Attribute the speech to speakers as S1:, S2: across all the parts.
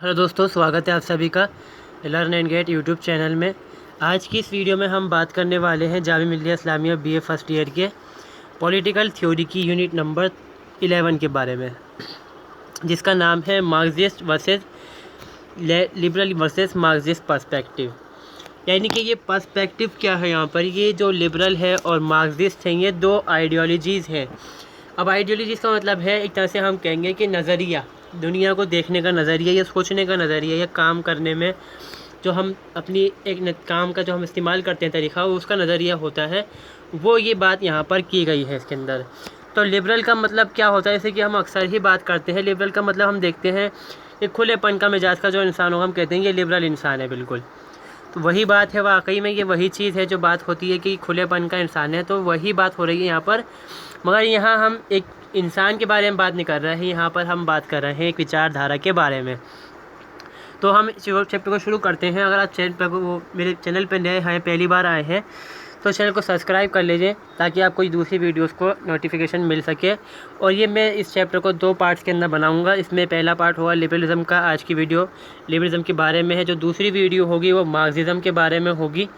S1: Hello दोस्तों, स्वागत है आप सभी का learn and get YouTube channel में। आज की इस वीडियो में हम बात करने वाले हैं Jamia Millia Islamia BA first year के पॉलिटिकल थ्योरी की यूनिट नंबर 11 के बारे में, जिसका नाम है Marxist versus liberal versus Marxist perspective. यानी कि ये पर्सपेक्टिव क्या है, यहाँ पर ये जो लिबरल है और मार्क्सिस्ट हैं ये दो आइडियोलॉजीज़ हैं। अब आइडियोलॉजीज़ का मतलब है एक तरह से हम कहेंगे कि नज़रिया, दुनिया को देखने का नज़रिया या सोचने का नज़रिया या काम करने में जो हम अपनी काम का जो हम इस्तेमाल करते हैं तरीक़ा, उसका नज़रिया होता है। वो ये बात यहाँ पर की गई है इसके अंदर। तो लिबरल का मतलब क्या होता है, जैसे कि हम अक्सर ही बात करते हैं, लिबरल का मतलब हम देखते हैं एक खुलेपन का मिजाज का जो इंसान होगा, हम कहते हैं ये लिबरल इंसान है। बिल्कुल, तो वही बात है, वाकई में ये वही चीज़ है जो बात होती है कि खुलेपन का इंसान है। तो वही बात हो रही है यहाँ पर, मगर यहाँ हम एक इंसान के बारे में बात नहीं कर रहे हैं, यहाँ पर हम बात कर रहे हैं एक विचारधारा के बारे में। तो हम चैप्टर को शुरू करते हैं। अगर आप मेरे चैनल पर नए हैं, पहली बार आए हैं, तो चैनल को सब्सक्राइब कर लीजिए ताकि आपको दूसरी वीडियोस को नोटिफिकेशन मिल सके। और ये मैं इस चैप्टर को 2 पार्ट्स के अंदर बनाऊंगा। इसमें पहला पार्ट होगा लिबरलिज़म का, आज की वीडियो लिबरलिज़म के बारे में है। जो दूसरी वीडियो होगी वो मार्क्सिज़म के बारे में होगी।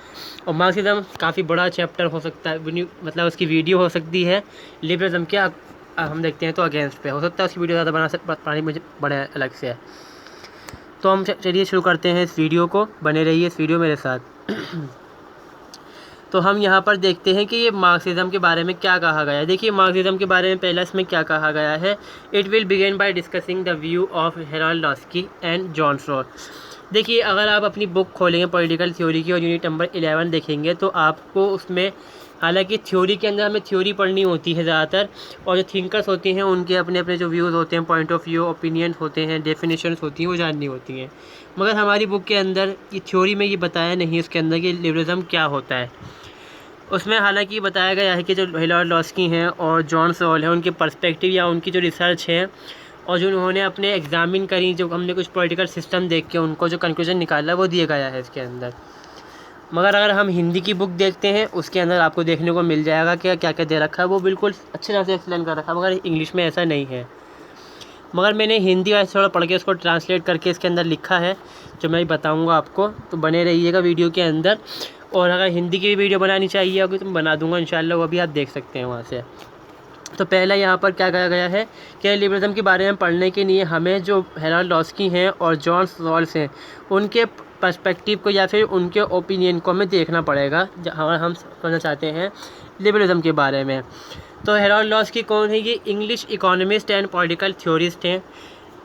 S1: और मार्क्सिज़म काफ़ी बड़ा चैप्टर हो सकता है, मतलब उसकी वीडियो हो सकती है लिबरलिज़म के हम देखते हैं तो अगेंस्ट पे हो सकता है, उसकी वीडियो ज़्यादा बनानी मुझे बड़े अलग से है। तो हम चलिए शुरू करते हैं इस वीडियो को, बने रहिए इस वीडियो मेरे साथ। तो हम यहाँ पर देखते हैं कि ये मार्क्सिज़म के बारे में क्या कहा गया है। देखिए मार्क्सिज़म के बारे में पहला इसमें क्या कहा गया है। It will begin by discussing the view of Harold Laski and John Rawls. देखिए अगर आप अपनी बुक खोलेंगे पॉलिटिकल थ्योरी की और यूनिट नंबर 11 देखेंगे तो आपको उसमें, हालांकि थ्योरी के अंदर हमें थ्योरी पढ़नी होती है ज़्यादातर, और जो थिंकर्स होती हैं उनके अपने अपने जो व्यूज़ होते हैं, पॉइंट ऑफ व्यू, ओपिनियन होते हैं, डेफिनेशंस होती हैं, वो जाननी होती हैं। मगर हमारी बुक के अंदर ये थ्योरी में ये बताया नहीं उसके अंदर कि लिबरलिज़म क्या होता है। उसमें हालांकि बताया गया है कि जो हेराल्ड लॉस्की हैं और जॉन रॉल हैं, उनके पर्सपेक्टिव या उनकी जो रिसर्च है और जो उन्होंने अपने एग्ज़ामिन करी, जो हमने कुछ पॉलिटिकल सिस्टम देख के उनको जो कंक्लूजन निकाला वो दिया गया है इसके अंदर। मगर अगर हम हिंदी की बुक देखते हैं उसके अंदर आपको देखने को मिल जाएगा कि क्या क्या दे रखा है, वो बिल्कुल अच्छी तरह से एक्सप्लेन कर रखा है, मगर इंग्लिश में ऐसा नहीं है। मगर मैंने हिंदी वाले थोड़ा पढ़ के उसको ट्रांसलेट करके इसके अंदर लिखा है, जो मैं बताऊंगा आपको। तो बने रहिएगा वीडियो के अंदर। और अगर हिंदी की भी वीडियो बनानी चाहिए होगी तो मैं बना दूंगा इंशाल्लाह, वो भी आप देख सकते हैं वहाँ से। तो पहला यहाँ पर क्या कहा गया है कि लिबरलिज़म के बारे में पढ़ने के लिए हमें जो हेराल्ड लॉस्की हैं और जॉन रॉल्स हैं उनके पर्सपेक्टिव को या फिर उनके ओपिनियन को हमें देखना पड़ेगा जहाँ हम समझना चाहते हैं लिबरलिज़म के बारे में। तो हेराल्ड लॉस्की कौन है? ये English economist and political theorist हैं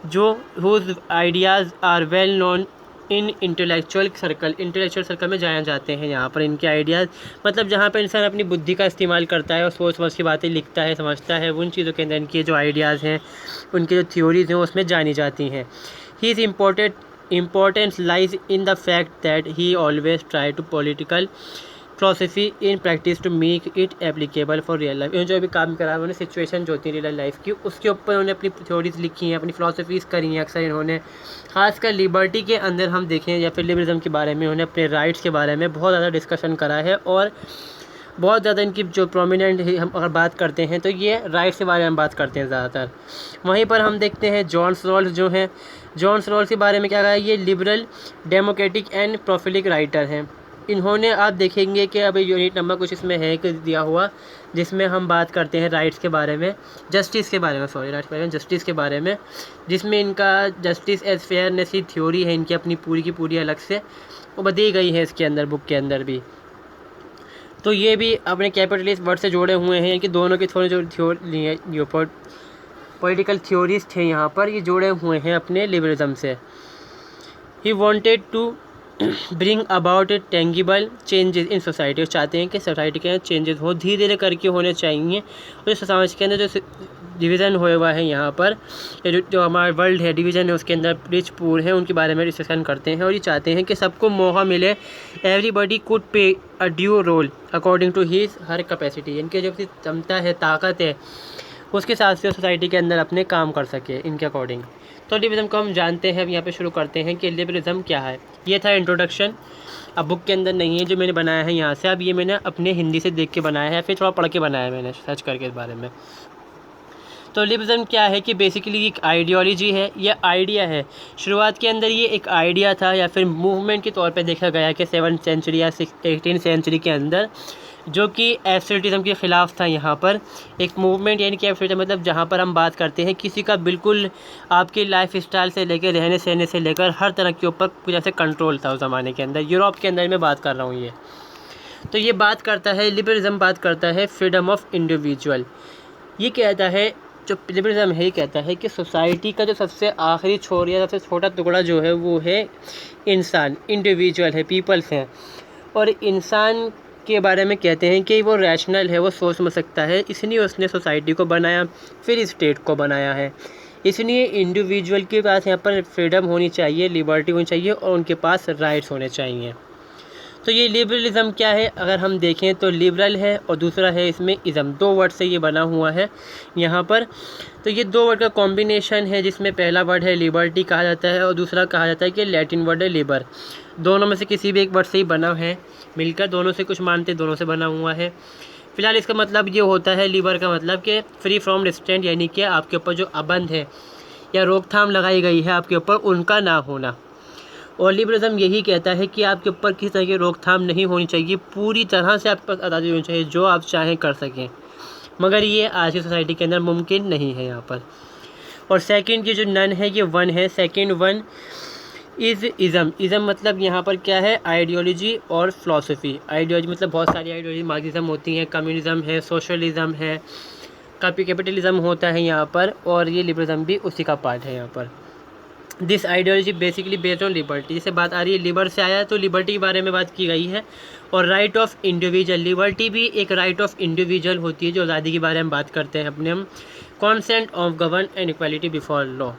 S1: जो whose ideas are well known in intellectual circle में जाने जाते हैं। यहाँ पर इनके आइडियाज़, मतलब जहाँ पर इंसान अपनी बुद्धि का इस्तेमाल करता है और सोच समझ की बातें लिखता है, समझता है, उन चीज़ों के अंदर इनके जो आइडियाज़ हैं, उनकी जो थ्योरीज़ हैं उसमें जानी जाती हैं। He is importance lies in the fact that he always try to political philosophy in practice to make it applicable for real life। जो भी काम करा है उन्होंने सिचुएशन जो होती है रियल लाइफ की, उसके ऊपर उन्होंने अपनी थ्योरीज लिखी हैं, अपनी फिलोसफीज़ करी हैं। अक्सर इन्होंने खासकर लिबर्टी के अंदर हम देखें या फिर लिबरलिज़म के बारे में, उन्होंने अपने राइट्स के बारे में बहुत ज़्यादा डिस्कशन करा है। और बहुत ज़्यादा इनकी जो प्रोमिनेंट है, हम अगर बात करते हैं तो ये राइट्स के बारे में बात करते हैं ज़्यादातर। वहीं पर हम देखते हैं जॉन रॉल्स जो हैं, जॉन रॉल्स के बारे में क्या कहा है, ये liberal democratic and prolific writer हैं। इन्होंने, आप देखेंगे कि अभी यूनिट नंबर कुछ इसमें है कि दिया हुआ, जिसमें हम बात करते हैं राइट्स के बारे में, जस्टिस के बारे में, राइट्स के बारे में, जस्टिस के बारे में, जिसमें इनका जस्टिस एज फेयरनेस की थ्योरी है इनकी अपनी पूरी की पूरी अलग से, वो दी गई है इसके अंदर, बुक के अंदर भी। तो ये भी अपने कैपिटलिस्ट वर्ड से जोड़े हुए हैं कि दोनों के थोड़े जो पॉलिटिकल थ्योरिस्ट हैं यहाँ पर, ये जोड़े हुए हैं अपने लिबरलिज़म से। He wanted to bring about a tangible changes in society. चाहते हैं कि सोसाइटी के अंदर चेंजेस हो, धीरे धीरे करके होने चाहिए। और समाज के अंदर जो डिवीज़न हुआ हुआ है यहाँ पर, जो हमारा वर्ल्ड है, डिवीज़न है, उसके अंदर रिच पुअर है, उनके बारे में डिस्कशन करते हैं। और ये चाहते हैं कि सबको मौका मिले, everybody could pay a due role according to his her capacity. इनके जो क्षमता है, ताकत है, उसके साथ से सोसाइटी के अंदर अपने काम कर सके इनके अकॉर्डिंग। तो लिबरलिज़म को हम जानते हैं। अब यहाँ पे शुरू करते हैं कि लिबरलिज़म क्या है। ये था इंट्रोडक्शन, अब बुक के अंदर नहीं है जो मैंने बनाया है यहाँ से, अब ये मैंने अपने हिंदी से देख के बनाया है, फिर थोड़ा पढ़ के बनाया है मैंने, सर्च करके इस बारे में। तो लिबरलिज्म क्या है कि बेसिकली एक आइडियोलॉजी है या आइडिया है। शुरुआत के अंदर ये एक आइडिया था या फिर मूवमेंट के तौर पे देखा गया कि 7th सेंचुरी या 18th सेंचुरी के अंदर, जो कि एब्सोल्यूटिज्म के ख़िलाफ़ था। यहाँ पर एक मूवमेंट यानी कि एब्सोल्यूटिज्म मतलब जहाँ पर हम बात करते हैं किसी का बिल्कुल आपकी लाइफ स्टाइल से लेकर रहने सहने से लेकर हर तरह के ऊपर पूरा से कंट्रोल था उस ज़माने के अंदर। यूरोप के अंदर मैं बात कर रहा हूँ ये। तो ये बात करता है लिबरलिज्म, बात करता है फ्रीडम ऑफ इंडिविजुअल। ये कहता है, जो लिबरलिज्म है, ये कहता है कि सोसाइटी का जो सबसे आखिरी छोर या सबसे छोटा टुकड़ा जो है वो है इंसान, इंडिविजुअल है, पीपल्स हैं। और इंसान के बारे में कहते हैं कि वो रैशनल है, वो सोच समझ सकता है, इसलिए उसने सोसाइटी को बनाया, फिर स्टेट को बनाया है। इसलिए इंडिविजुअल के पास यहाँ पर फ्रीडम होनी चाहिए, लिबर्टी होनी चाहिए और उनके पास राइट्स होने चाहिए। तो ये लिबरलिज्म क्या है, अगर हम देखें तो लिबरल है और दूसरा है इसमें इज़म, 2 वर्ड से ये बना हुआ है यहाँ पर। तो ये 2 वर्ड का कॉम्बिनेशन है जिसमें पहला वर्ड है लिबर्टी कहा जाता है और दूसरा कहा जाता है कि लैटिन वर्ड है लिबर। दोनों में से किसी भी एक वर्ड से ही बना है, मिलकर दोनों से कुछ मानते, दोनों से बना हुआ है। फ़िलहाल इसका मतलब ये होता है, लिबर का मतलब कि फ्री फ्रॉम रिस्ट्रेंट, यानी कि आपके ऊपर जो पाबंद है या रोकथाम लगाई गई है आपके ऊपर, उनका ना होना। और लिबरलिज्म यही कहता है कि आपके ऊपर किसी तरह की रोकथाम नहीं होनी चाहिए, पूरी तरह से आपके पास आज़ादी होनी चाहिए, जो आप चाहें कर सकें। मगर ये आज की सोसाइटी के अंदर मुमकिन नहीं है यहाँ पर। और सेकंड की जो नन है ये वन है। Second one is ism. Ism मतलब यहाँ पर क्या है, आइडियोलॉजी और फ़िलासफ़ी। आइडियोलॉजी मतलब बहुत सारी आइडियोलॉजी, मार्क्सिज्म होती हैं, कम्युनिज़म है, सोशलिज़म है, कैपिटलिज़म होता है यहाँ पर, और ये लिबरलिज्म भी उसी का पार्ट है यहाँ पर। This ideology basically based on liberty. जैसे बात आ रही है लिबर से आया, तो लिबर्टी के बारे में बात की गई है। और राइट ऑफ इंडिविजुअल, लिबर्टी भी एक राइट ऑफ इंडिविजुअल होती है, जो आज़ादी के बारे में बात करते हैं अपने हम। Consent of govern and equality before law,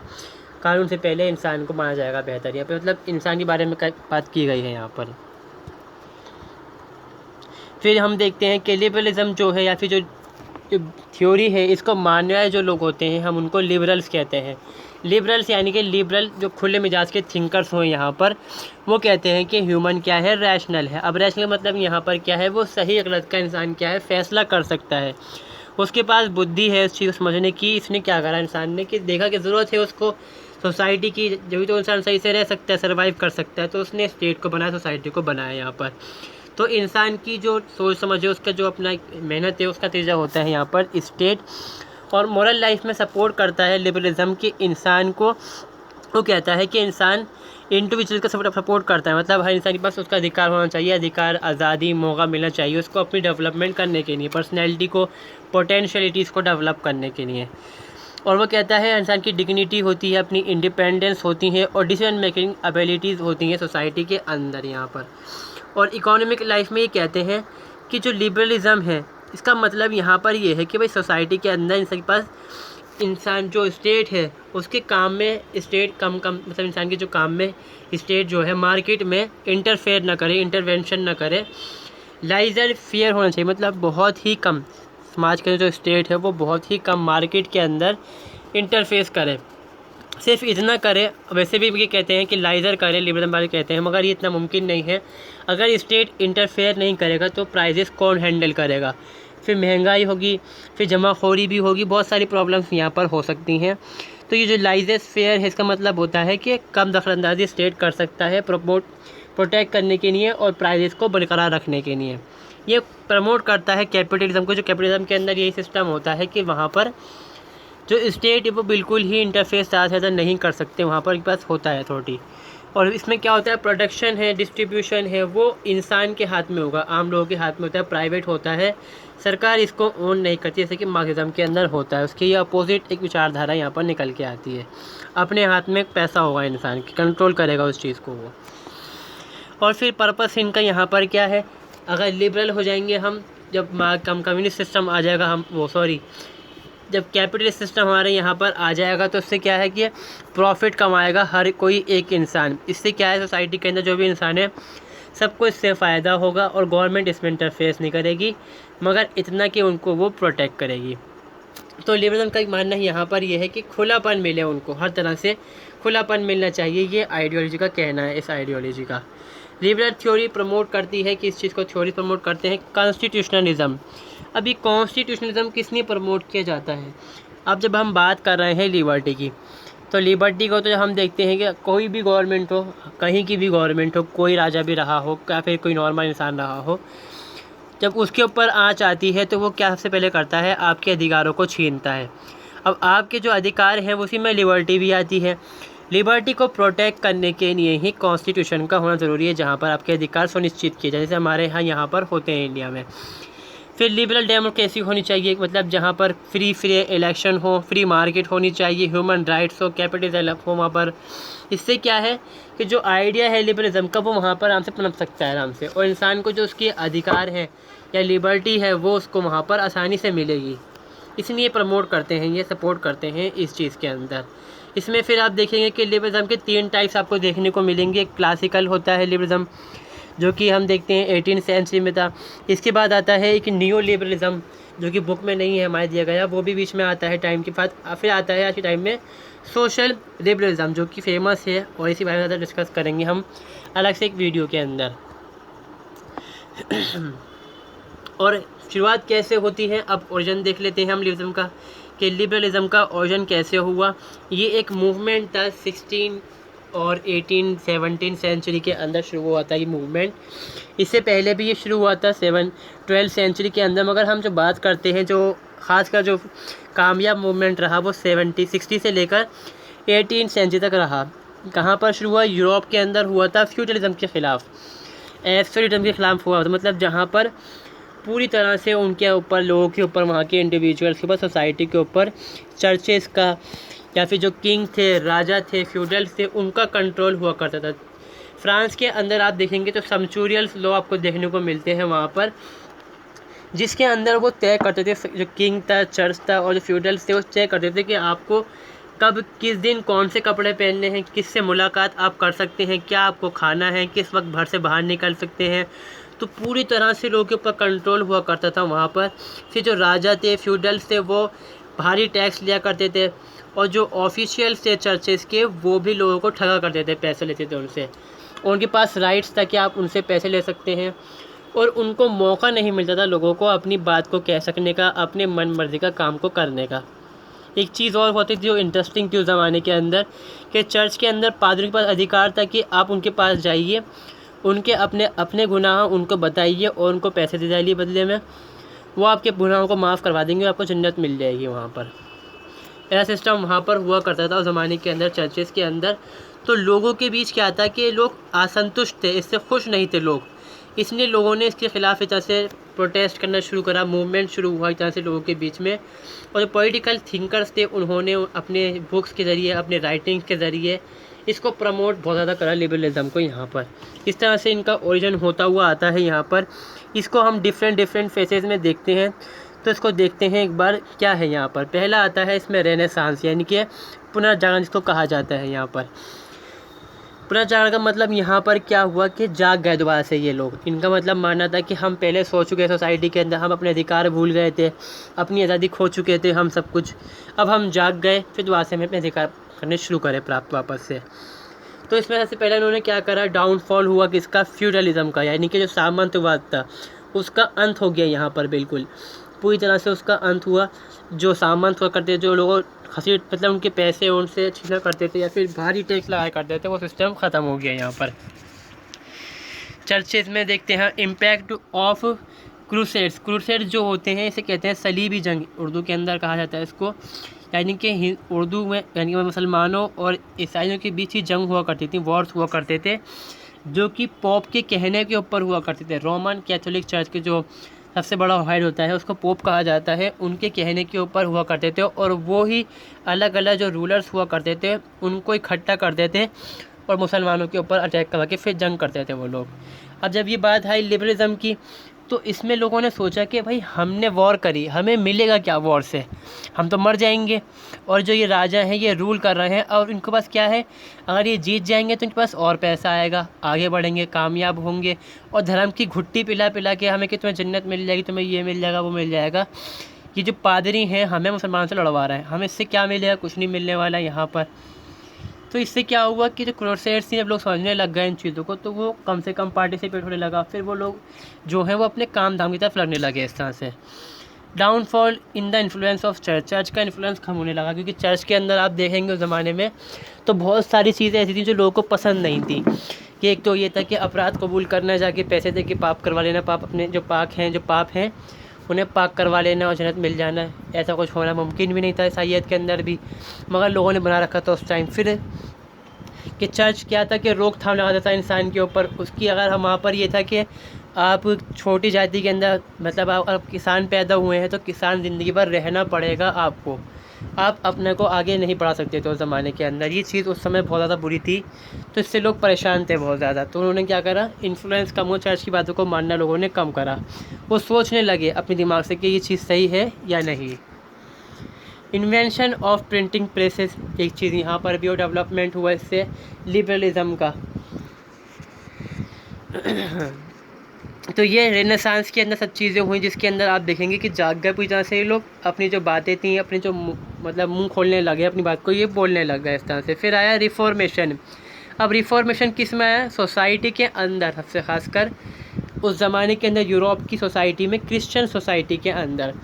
S1: कानून से पहले इंसान को माना जाएगा बेहतर। यहाँ पे मतलब इंसान के बारे में बात की गई है यहाँ पर। फिर हम देखते हैं कि लिबरलिज्म जो है या फिर जो थ्योरी है, इसको मानने वाले जो लोग होते हैं हम उनको लिबरल्स कहते हैं। लिबरल्स यानी कि लिबरल जो खुले मिजाज के थिंकर्स हुए यहाँ पर, वो कहते हैं कि ह्यूमन क्या है, रैशनल है। अब रैशनल मतलब यहाँ पर क्या है, वो सही गलत का इंसान क्या है फैसला कर सकता है, उसके पास बुद्धि है उस चीज़ को समझने की। इसने क्या करा, इंसान ने कि देखा कि ज़रूरत है उसको सोसाइटी की, जब भी तो इंसान सही से रह सकता है, सर्वाइव कर सकता है, तो उसने स्टेट को बनाया, सोसाइटी को बनाया यहाँ पर। तो इंसान की जो सोच समझ है, उसका जो अपना मेहनत है, उसका नतीजा होता है यहाँ पर स्टेट। और मोरल लाइफ में सपोर्ट करता है लिबरलिज्म कि इंसान को, वो कहता है कि इंसान इंडिविजुअल का सपोर्ट करता है, मतलब हर इंसान के पास उसका अधिकार होना चाहिए, अधिकार, आज़ादी, मौका मिलना चाहिए उसको अपनी डेवलपमेंट करने के लिए, पर्सनैलिटी को, पोटेंशियलिटीज़ को डेवलप करने के लिए। और वो कहता है इंसान की डिग्निटी होती है, अपनी इंडिपेंडेंस होती है और डिसीजन मेकिंग एबिलिटीज़ होती हैं सोसाइटी के अंदर यहाँ पर। और इकोनॉमिक लाइफ में ये कहते हैं कि जो लिबरलिज्म है, इसका मतलब यहाँ पर ये है कि भाई सोसाइटी के अंदर इंसान के पास, इंसान जो स्टेट है उसके काम में स्टेट कम मतलब इंसान के जो काम में स्टेट जो है मार्केट में इंटरफेयर ना करे, इंटरवेंशन ना करे। लाइजर फेयर होना चाहिए, मतलब बहुत ही कम, समाज के जो स्टेट है वो बहुत ही कम मार्केट के अंदर इंटरफेस करे, सिर्फ इतना करे। वैसे भी ये कहते हैं कि लाइजर करे, लिबरलिज्म वाले कहते हैं, मगर ये इतना मुमकिन नहीं है। अगर स्टेट इंटरफेयर नहीं करेगा तो प्राइजेस कौन हैंडल करेगा, फिर महंगाई होगी, फिर जमाखोरी भी होगी, बहुत सारी प्रॉब्लम्स यहाँ पर हो सकती हैं। तो ये जो लाइजर फेयर है, इसका मतलब होता है कि कम दखलंदाजी स्टेट कर सकता है प्रोटेक्ट करने के लिए और प्राइजेस को बरकरार रखने के लिए। ये प्रमोट करता है कैपिटलिज्म को, जो कैपिटलिज्म के अंदर यही सिस्टम होता है कि वहाँ पर जो स्टेट है वो बिल्कुल ही इंटरफेस ज़्यादा नहीं कर सकते, वहाँ पर के पास होता है अथॉरिटी। और इसमें क्या होता है, प्रोडक्शन है, डिस्ट्रीब्यूशन है, वो इंसान के हाथ में होगा, आम लोगों के हाथ में होता है, प्राइवेट होता है, सरकार इसको ओन नहीं करती, जैसे कि मार्क्सिज्म के अंदर होता है। उसकी ये अपोजिट एक विचारधारा यहाँ पर निकल के आती है, अपने हाथ में एक पैसा होगा इंसान की, कंट्रोल करेगा उस चीज़ को वो। और फिर पर्पस इनका यहाँ पर क्या है, अगर लिबरल हो जाएंगे हम, जब कम्युनिस्ट सिस्टम आ जाएगा, जब कैपिटलिस्ट सिस्टम हमारे यहाँ पर आ जाएगा, तो इससे क्या है कि प्रॉफिट कमाएगा हर कोई एक इंसान। इससे क्या है, सोसाइटी के अंदर जो भी इंसान है सबको इससे फ़ायदा होगा और गवर्नमेंट इसमें इंटरफेस नहीं करेगी, मगर इतना कि उनको वो प्रोटेक्ट करेगी। तो लिबरलिज्म का एक मानना यहाँ पर यह है कि खुलापन मिले, उनको हर तरह से खुलापन मिलना चाहिए, ये आइडियोलॉजी का कहना है। इस आइडियोलॉजी का लिबरल थ्योरी प्रमोट करती है कि इस चीज़ को थ्योरी प्रमोट करते हैं कॉन्स्टिट्यूशनलिज्म। अभी कॉन्स्टिट्यूशनलिज्म किस लिए प्रमोट किया जाता है, अब जब हम बात कर रहे हैं लिबर्टी की, तो लिबर्टी को तो हम देखते हैं कि कोई भी गवर्नमेंट हो, कहीं की भी गवर्नमेंट हो, कोई राजा भी रहा हो या फिर कोई नॉर्मल इंसान रहा हो, जब उसके ऊपर आँच आती है तो वो क्या सबसे पहले करता है, आपके अधिकारों को छीनता है। अब आपके जो अधिकार हैं उसी में लिबर्टी भी आती है। लिबर्टी को प्रोटेक्ट करने के लिए ही कॉन्स्टिट्यूशन का होना ज़रूरी है, जहाँ पर आपके अधिकार सुनिश्चित किए जाए, जैसे हमारे यहाँ पर होते हैं इंडिया में। फिर लिबरल डेमोक्रेसी होनी चाहिए, मतलब जहाँ पर फ्री इलेक्शन हो, फ्री मार्केट होनी चाहिए, ह्यूमन राइट्स हो, कैपिटलिज्म हो वहाँ पर। इससे क्या है कि जो आइडिया है लिबरलिज्म का वो वहाँ पर आराम से पनप सकता है आराम से, और इंसान को जो उसके अधिकार है या लिबर्टी है वो उसको वहाँ पर आसानी से मिलेगी। इसलिए प्रमोट करते हैं, ये सपोर्ट करते हैं इस चीज़ के अंदर। इसमें फिर आप देखेंगे कि लिबरलिज्म के 3 टाइप्स आपको देखने को मिलेंगे। एक क्लासिकल होता है लिबरलिज्म, जो कि हम देखते हैं 18th सेंचुरी में था। इसके बाद आता है एक न्यू लिबरलिज्म, जो कि बुक में नहीं है हमारे दिया गया, वो भी बीच में आता है टाइम के बाद। फिर आता है आज के टाइम में सोशल लिबरलिज्म, जो कि फेमस है, और इसी बारे में ज़्यादा डिस्कस करेंगे हम अलग से एक वीडियो के अंदर। और शुरुआत कैसे होती है, अब ओरिजिन देख लेते हैं हम लिबरलिज्म का, कि लिबरलिज्म का ओरिजिन कैसे हुआ। ये एक मूवमेंट था 16 और 18, 17 सेंचुरी के अंदर शुरू हुआ था ये मूवमेंट। इससे पहले भी ये शुरू हुआ था 12 सेंचुरी के अंदर, मगर हम जो बात करते हैं, जो ख़ासकर जो कामयाब मूवमेंट रहा वो 60 से लेकर 18 सेंचुरी तक रहा। कहाँ पर शुरू हुआ, यूरोप के अंदर हुआ था, फ्यूडलिज्म के ख़िलाफ़, एब्सोल्यूटिज्म के ख़िलाफ़ हुआ था। मतलब जहाँ पर पूरी तरह से उनके ऊपर, लोगों के ऊपर, वहाँ के इंडिविजुअल्स के ऊपर, सोसाइटी के ऊपर, चर्चेस का या फिर जो किंग थे, राजा थे, फ्यूडल्स थे, उनका कंट्रोल हुआ करता था। फ्रांस के अंदर आप देखेंगे तो समचूरियल्स लॉ आपको देखने को मिलते हैं वहाँ पर, जिसके अंदर वो तय करते थे, जो किंग था, चर्च था और जो फ्यूडल्स थे वो तय करते थे कि आपको कब, किस दिन, कौन से कपड़े पहनने हैं, किससे मुलाकात आप कर सकते हैं, क्या आपको खाना है, किस वक्त घर से बाहर निकल सकते हैं। तो पूरी तरह से लोगों के ऊपर कंट्रोल हुआ करता था वहाँ पर। फिर जो राजा थे, फ्यूडल्स थे, वो भारी टैक्स लिया करते थे, और जो ऑफिशियल्स थे चर्चेस के, वो भी लोगों को ठगा करते थे, पैसे लेते थे उनसे। उनके पास राइट्स था कि आप उनसे पैसे ले सकते हैं, और उनको मौका नहीं मिलता था लोगों को अपनी बात को कह सकने का, अपने मन मर्जी का काम को करने का। एक चीज़ और होती थी जो इंटरेस्टिंग थी उस ज़माने के अंदर, कि चर्च के अंदर पादरी के पास अधिकार था कि आप उनके पास जाइए, उनके अपने गुनाह उनको बताइए और उनको पैसे दे जाइए बदले में, वो आपके गुनाहों को माफ़ करवा देंगे, आपको जन्नत मिल जाएगी वहाँ पर। ऐसा सिस्टम वहाँ पर हुआ करता था उस ज़माने के अंदर, चर्चेस के अंदर। तो लोगों के बीच क्या था कि लोग असंतुष्ट थे, इससे खुश नहीं थे लोग, इसलिए लोगों ने इसके ख़िलाफ़ इस तरह से प्रोटेस्ट करना शुरू करा, मूवमेंट शुरू हुआ इस तरह से लोगों के बीच में। और जो पॉलिटिकल थिंकर्स थे उन्होंने अपने बुक्स के ज़रिए, अपने राइटिंग्स के ज़रिए इसको प्रमोट बहुत ज़्यादा करा लिबरलिज्म को यहाँ पर। इस तरह से इनका ओरिजिन होता हुआ आता है यहाँ पर। इसको हम डिफरेंट फेसेस में देखते हैं, तो इसको देखते हैं एक बार क्या है यहाँ पर। पहला आता है इसमें रेनेसांस, यानी कि पुनर्जागरण जिसको कहा जाता है यहाँ पर। पुनर्जागरण का मतलब यहाँ पर क्या हुआ कि जाग गए दोबारा से ये लोग। इनका मतलब मानना था कि हम पहले सो चुके सोसाइटी के अंदर, हम अपने अधिकार भूल गए थे, अपनी आज़ादी खो चुके थे हम सब कुछ, अब हम जाग गए, फिर दोबारा से हमें अपने अधिकार करने शुरू करें प्राप्त वापस से। तो इसमें सबसे पहले उन्होंने क्या करा, डाउनफॉल हुआ किसका, फ्यूडलिज्म का, यानी कि जो सामंतवाद था उसका अंत हो गया यहाँ पर, बिल्कुल पूरी तरह से उसका अंत हुआ। जो सामंत हुआ करते, जो लोगों खसीट, मतलब उनके पैसे उनसे छीना करते थे या फिर भारी टैक्स लगाया करते थे, वो सिस्टम ख़त्म हो गया यहाँ पर। चर्चेज में देखते हैं इम्पैक्ट ऑफ क्रूसेड्स। क्रूसेड्स जो होते हैं इसे कहते हैं सलीबी जंग, उर्दू के अंदर कहा जाता है इसको, यानी कि उर्दू में यानी कि मुसलमानों और ईसाइयों के बीच ही जंग हुआ करती थी, वॉर्स हुआ करते थे, जो कि पॉप के कहने के ऊपर हुआ करते थे। रोमन कैथोलिक चर्च के जो सबसे बड़ा हेड होता है उसको पोप कहा जाता है, उनके कहने के ऊपर हुआ करते थे, और वो ही अलग अलग जो रूलर्स हुआ करते थे उनको इकट्ठा करते थे और मुसलमानों के ऊपर अटैक करवा के फिर जंग करते थे वो लोग। अब जब ये बात आई लिबरलिज्म की, तो इसमें लोगों ने सोचा कि भाई हमने वॉर करी, हमें मिलेगा क्या वॉर से, हम तो मर जाएंगे, और जो ये राजा हैं ये रूल कर रहे हैं और इनके पास क्या है, अगर ये जीत जाएंगे तो इनके पास और पैसा आएगा, आगे बढ़ेंगे, कामयाब होंगे, और धर्म की घुट्टी पिला पिला के हमें कि तुम्हें जन्नत मिल जाएगी, तुम्हें ये मिल जाएगा, वो मिल जाएगा। ये जो पादरी हैं हमें मुसलमान से लड़वा रहे हैं, हमें इससे क्या मिलेगा, कुछ नहीं मिलने वाला यहाँ पर। तो इससे क्या हुआ कि जो क्रूसेड्स थी, जब लोग समझने लग गए इन चीज़ों को, तो वो कम से कम पार्टिसिपेट होने लगा, फिर वो लोग जो हैं वो अपने काम धाम की तरफ लगने लगे इस तरह से। Downfall in the influence of church, church का इन्फ्लुएंस कम होने लगा, क्योंकि चर्च के अंदर आप देखेंगे उस ज़माने में तो बहुत सारी चीज़ें ऐसी थी जो लोगों को पसंद नहीं थी। कि एक तो ये था कि अपराध कबूल करना, जाके पैसे दे के पाप करवा लेना, पाप अपने जो पाप हैं उन्हें पाक करवा लेना और जन्नत मिल जाना। ऐसा कुछ होना मुमकिन भी नहीं था ईसाईयत के अंदर भी, मगर लोगों ने बना रखा था उस टाइम। फिर कि चर्च क्या था कि रोकथाम लगाता था इंसान के ऊपर उसकी। अगर हम वहाँ पर ये था कि आप छोटी जाति के अंदर, मतलब आप किसान पैदा हुए हैं तो किसान ज़िंदगी भर रहना पड़ेगा आपको, आप अपने को आगे नहीं बढ़ा सकते थे उस ज़माने के अंदर। ये चीज़ उस समय बहुत ज़्यादा बुरी थी, तो इससे लोग परेशान थे बहुत ज़्यादा। तो उन्होंने क्या करा, इन्फ्लुएंस कम हो, चर्च की बातों को मानना लोगों ने कम करा। वो सोचने लगे अपने दिमाग से कि ये चीज़ सही है या नहीं। इन्वेंशन ऑफ प्रिंटिंग प्रेसेस एक चीज़ यहाँ पर भी डेवलपमेंट हुआ इससे लिबरलिज़म का। तो ये रेनेसांस के अंदर सब चीज़ें हुई जिसके अंदर आप देखेंगे कि जाग गए पूरी तरह से ये लोग, अपनी जो बातें थी, अपनी जो मतलब मुंह खोलने लगे, अपनी बात को ये बोलने लग गए इस तरह से। फिर आया रिफॉर्मेशन। अब रिफॉर्मेशन किस में आया, सोसाइटी के अंदर, सबसे खासकर उस ज़माने के अंदर यूरोप की सोसाइटी में, क्रिश्चियन सोसाइटी के अंदर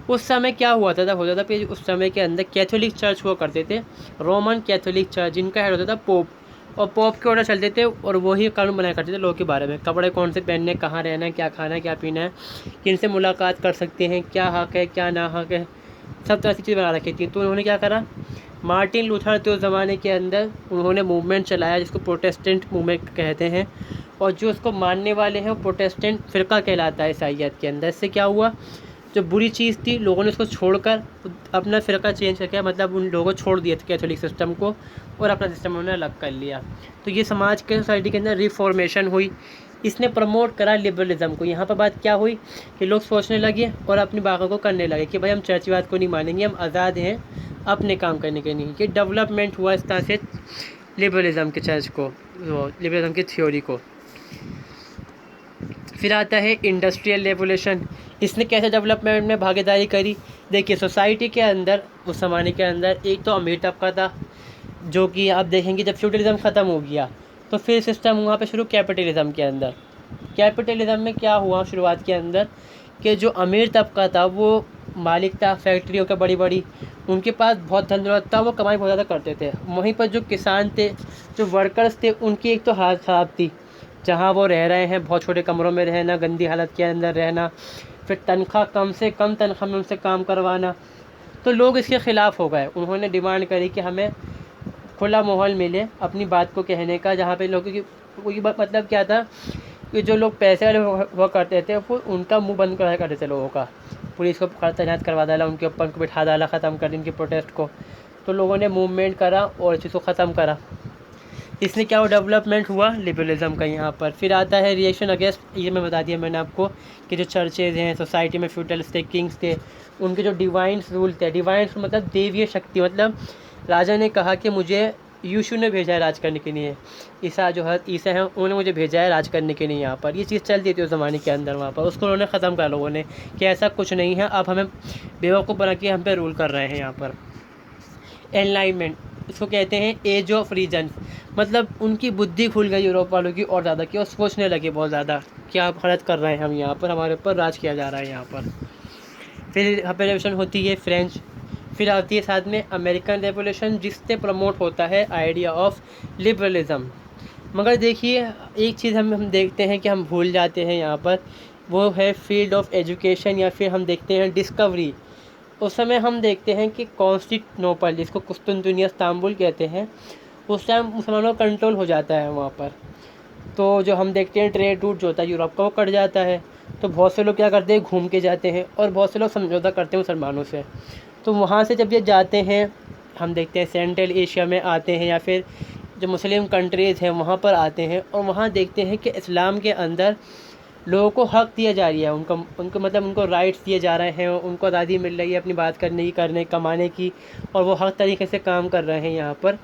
S1: उस समय क्या हुआ था कि उस समय के अंदर कैथोलिक चर्च हुआ करते थे, रोमन कैथोलिक चर्च, जिनका हेड होता था पोप, और पोप के ऑर्डर चलते थे और वही कानून बनाया करते थे लोगों के बारे में। कपड़े कौन से पहनने, कहाँ रहना है, क्या खाना है, क्या पीना है, किन से मुलाकात कर सकते हैं, क्या हक़ है क्या ना हक़ है, सब तरह की चीज़ बना रखी थी। तो उन्होंने क्या करा, मार्टिन लूथर थे उस ज़माने के अंदर, उन्होंने मूवमेंट चलाया जिसको प्रोटेस्टेंट मूवमेंट कहते हैं, और जो उसको मानने वाले हैं वो प्रोटेस्टेंट फ़िरका कहलाता है ईसाईयत के अंदर। इससे क्या हुआ, जो बुरी चीज़ थी लोगों ने उसको छोड़कर अपना फ़िरका चेंज करके, मतलब उन लोगों को छोड़ दिया था कैथोलिक सिस्टम को और अपना सिस्टम उन्होंने अलग कर लिया। तो ये समाज के सोसाइटी के अंदर रिफॉर्मेशन हुई, इसने प्रमोट करा लिबरलिज़म को। यहाँ पर बात क्या हुई कि लोग सोचने लगे और अपनी बातों को करने लगे कि भाई हम चर्चवाद को नहीं मानेंगे, हम आज़ाद हैं अपने काम करने के लिए। ये डेवलपमेंट हुआ इस तरह से लिबरलिज़म के चर्च को, लिबरलिज़म की थ्योरी को। फिर आता है इंडस्ट्रियल रेवोल्यूशन। इसने कैसे डेवलपमेंट में भागीदारी करी, देखिए सोसाइटी के अंदर उस ज़माने के अंदर एक तो अमीर तबका था, जो कि आप देखेंगे जब फ्यूडलिज़म ख़त्म हो गया तो फिर सिस्टम वहाँ पे शुरू कैपिटलिज़म के अंदर। कैपिटलिज़म में क्या हुआ शुरुआत के अंदर कि जो अमीर तबका था वो मालिक था फैक्ट्रियों के बड़ी बड़ी, उनके पास बहुत धन दौलत था, वो कमाई बहुत ज़्यादा करते थे। वहीं पर जो किसान थे, जो वर्कर्स थे, उनकी एक तो हालत ख़राब थी, जहाँ वो रह रहे हैं बहुत छोटे कमरों में रहना, गंदी हालत के अंदर रहना, फिर तनख्वाह कम से कम तनख्वाह में उनसे काम करवाना। तो लोग इसके ख़िलाफ़ हो गए, उन्होंने डिमांड करी कि हमें खुला माहौल मिले अपनी बात को कहने का, जहाँ पे लोगों की मतलब क्या था कि जो लोग पैसे वाले हुआ करते थे वो उनका मुंह बंद कराया करते थे लोगों का, पुलिस को तैनात करवा डाला उनके ऊपर, उनको बिठा डाला, ख़त्म कर दी उनकी प्रोटेस्ट को। तो लोगों ने मूवमेंट करा और इस चीज़ को ख़त्म करा। इसने क्या डेवलपमेंट हुआ लिबरलिज़म का यहाँ पर। फिर आता है रिएक्शन अगेंस्ट, ये मैं बता दिया मैंने आपको कि जो चर्चेज़ हैं सोसाइटी में, फ्यूडलिस्ट थे, किंग्स थे, उनके जो डिवाइंस रूल थे, डिवाइंस मतलब देवीय शक्ति, मतलब राजा ने कहा कि मुझे यीशु ने भेजा है राज करने के लिए, ईसा जो है ईसा है उन्होंने मुझे भेजा है राज करने के लिए। यहाँ पर ये चीज़ चलती थी उस ज़माने के अंदर वहाँ पर, उसको उन्होंने ख़त्म करा लोगों ने कि ऐसा कुछ नहीं है, आप हमें बेवकूफ़ बना के हम पे रूल कर रहे हैं यहाँ पर। एनलाइनमेंट, इसको कहते हैं एज ऑफ रीजन, मतलब उनकी बुद्धि खुल गई यूरोप वालों की और ज़्यादा की, और सोचने लगे बहुत ज़्यादा कि आप गलत कर रहे हैं, हम यहाँ पर हमारे ऊपर राज किया जा रहा है यहाँ पर। फिर यहाँ पर रेवोल्यूशन होती है फ्रेंच। फिर आती है साथ में अमेरिकन रेवोल्यूशन, जिससे प्रमोट होता है आइडिया ऑफ लिबरलिज़म। मगर देखिए एक चीज़ हम देखते हैं कि हम भूल जाते हैं यहाँ पर, वो है फील्ड ऑफ एजुकेशन, या फिर हम देखते हैं डिस्कवरी। उस समय हम देखते हैं कि कॉन्स्टेंटिनोपल, जिसको कुस्तुनतुनिया इस्तांबुल कहते हैं, उस टाइम मुसलमानों का कंट्रोल हो जाता है वहाँ पर। तो जो हम देखते हैं ट्रेड रूट जो होता है यूरोप का वो कट जाता है, तो बहुत से लोग क्या करते हैं घूम के जाते हैं, और बहुत से लोग समझौता करते हैं मुसलमानों से। तो वहाँ से जब ये जाते हैं, हम देखते हैं सेंट्रल एशिया में आते हैं, या फिर जो मुस्लिम कंट्रीज़ हैं वहाँ पर आते हैं, और वहाँ देखते हैं कि इस्लाम के अंदर लोगों को हक़ दिया जा रही है, उनको मतलब उनको राइट्स दिए जा रहे हैं, उनको आज़ादी मिल रही है अपनी बात करने की, करने कमाने की, और वो हर तरीके से काम कर रहे हैं यहाँ पर।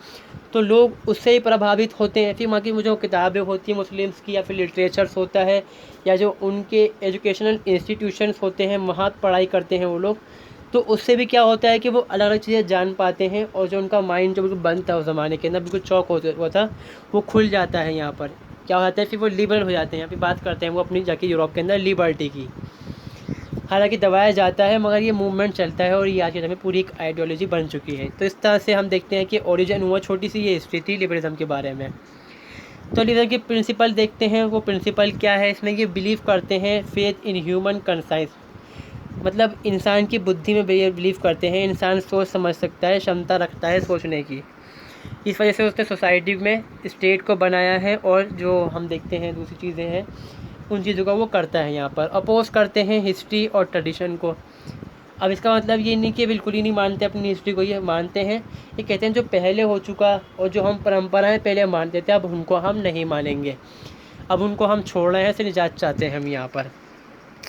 S1: तो लोग उससे ही प्रभावित होते हैं। फिर वहाँ की जो किताबें होती हैं मुस्लिम्स की, या फिर लिटरेचर्स होता है, या जो उनके एजुकेशनल इंस्टीट्यूशंस होते हैं वहाँ पढ़ाई करते हैं वो लोग, तो उससे भी क्या होता है कि वो अलग अलग चीज़ें जान पाते हैं, और जो उनका माइंड जो बिल्कुल बंद था उस ज़माने के अंदर, बिल्कुल चौक हुआ था, वो खुल जाता है यहाँ पर। क्या होता है फिर वो लिबरल हो जाते हैं, यहाँ पे बात करते हैं वो अपनी जाके यूरोप के अंदर लिबर्टी की। हालांकि दबाया जाता है, मगर ये मूवमेंट चलता है और ये आज के टाइम में पूरी एक आइडियोलॉजी बन चुकी है। तो इस तरह से हम देखते हैं कि ओरिजिन हुआ, छोटी सी ये हिस्ट्री थी लिबरलिज्म के बारे में। तो लिबरलिज्म के प्रिंसिपल देखते हैं, वो प्रिंसिपल क्या है। इसमें ये बिलीव करते हैं फेथ इन ह्यूमन कंसाइंस, मतलब इंसान की बुद्धि में बिलीव करते हैं, इंसान सोच समझ सकता है, क्षमता रखता है सोचने की। इस वजह से उसने सोसाइटी में स्टेट को बनाया है, और जो हम देखते हैं दूसरी चीज़ें हैं उन चीज़ों का वो करता है। यहाँ पर अपोज करते हैं हिस्ट्री और ट्रेडिशन को। अब इसका मतलब ये नहीं कि बिल्कुल ही नहीं मानते अपनी हिस्ट्री को, ये मानते हैं। ये कहते हैं जो पहले हो चुका और जो हम परंपराएं पहले मानते थे अब उनको हम नहीं मानेंगे, अब उनको हम छोड़ रहे हैं, से निजात चाहते हैं हम यहाँ पर।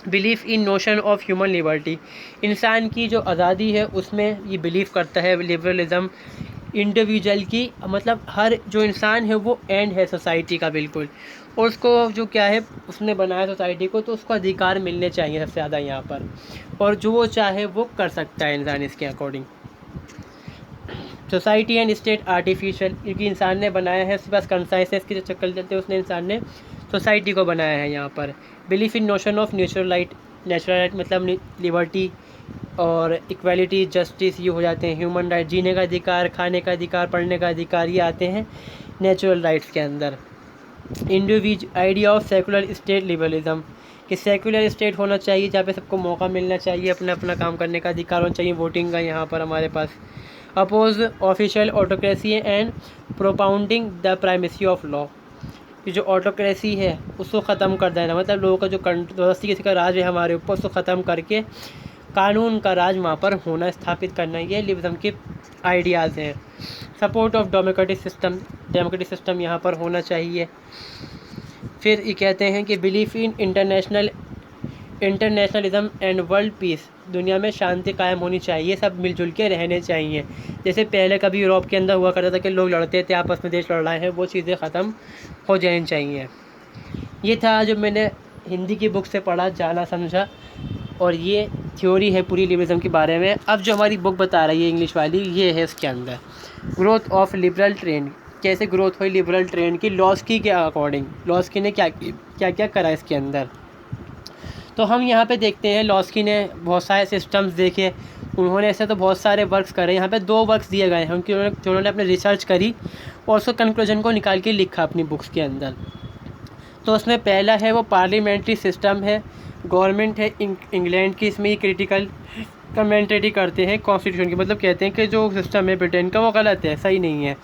S1: Belief in notion of human liberty, इंसान की जो आज़ादी है उसमें ये बिलीव करता है लिबरलिज़म। इंडिविजुअल की मतलब हर जो इंसान है वो एंड है सोसाइटी का बिल्कुल, और उसको जो क्या है उसने बनाया सोसाइटी को, तो उसको अधिकार मिलने चाहिए सबसे ज़्यादा यहाँ पर, और जो वो चाहे वो कर सकता है इंसान इसके according. Society and state artificial, क्योंकि इंसान ने बनाया है, उसके पास कंसाइंस के चक्कर चलते उसने इंसान ने सोसाइटी को बनाया है यहाँ पर। Belief in notion of natural right मतलब लिबर्टी और इक्वालिटी जस्टिस ये हो जाते हैं ह्यूमन राइट, जीने का अधिकार, खाने का अधिकार, पढ़ने का अधिकार, ये आते हैं नेचुरल राइट्स के अंदर। Idea of secular state liberalism, कि सेकुलर स्टेट होना चाहिए जहाँ पे सबको मौका मिलना चाहिए, अपना अपना काम करने का अधिकार होना चाहिए, वोटिंग का यहाँ पर हमारे पास। Oppose official autocracy and propounding the primacy of law, कि जो ऑटोक्रेसी है उसको ख़त्म कर देना, मतलब लोगों का जो ज़बरदस्ती किसी का राज है हमारे ऊपर उसको ख़त्म करके कानून का राज वहाँ पर होना, स्थापित करना, ये लिबरलिज्म के आइडियाज़ हैं। सपोर्ट ऑफ डेमोक्रेटिक सिस्टम यहाँ पर होना चाहिए। फिर ये कहते हैं कि belief in internationalism and world peace, दुनिया में शांति कायम होनी चाहिए, सब मिलजुल के रहने चाहिए। जैसे पहले कभी यूरोप के अंदर हुआ करता था कि लोग लड़ते थे आपस में, देश लड़ रहे हैं, वो चीज़ें ख़त्म हो जानी चाहिए। ये था जो मैंने हिंदी की बुक से पढ़ा, जाना समझा, और ये थ्योरी है पूरी लिबरलिज्म के बारे में। अब जो हमारी बुक बता रही है इंग्लिश वाली, ये है इसके अंदर ग्रोथ ऑफ लिबरल ट्रेंड, कैसे ग्रोथ हुई लिबरल ट्रेंड की लॉस्की के अकॉर्डिंग, लॉस्की ने क्या क्या करा इसके अंदर। तो हम यहाँ पे देखते हैं लॉस्की ने बहुत सारे सिस्टम्स देखे, उन्होंने ऐसे तो बहुत सारे वर्क्स करे। यहाँ पे 2 वर्क्स दिए गए हैं उनकी, उन्होंने अपने रिसर्च करी और उसको कंक्लूजन को निकाल के लिखा अपनी बुक्स के अंदर। तो उसमें पहला है वो पार्लियामेंट्री सिस्टम है, गवर्नमेंट है इंग्लैंड की, इसमें ये क्रिटिकल कमेंट्री करते हैं कॉन्स्टिट्यूशन की, मतलब कहते हैं कि जो सिस्टम है ब्रिटेन का वो गलत है, सही नहीं है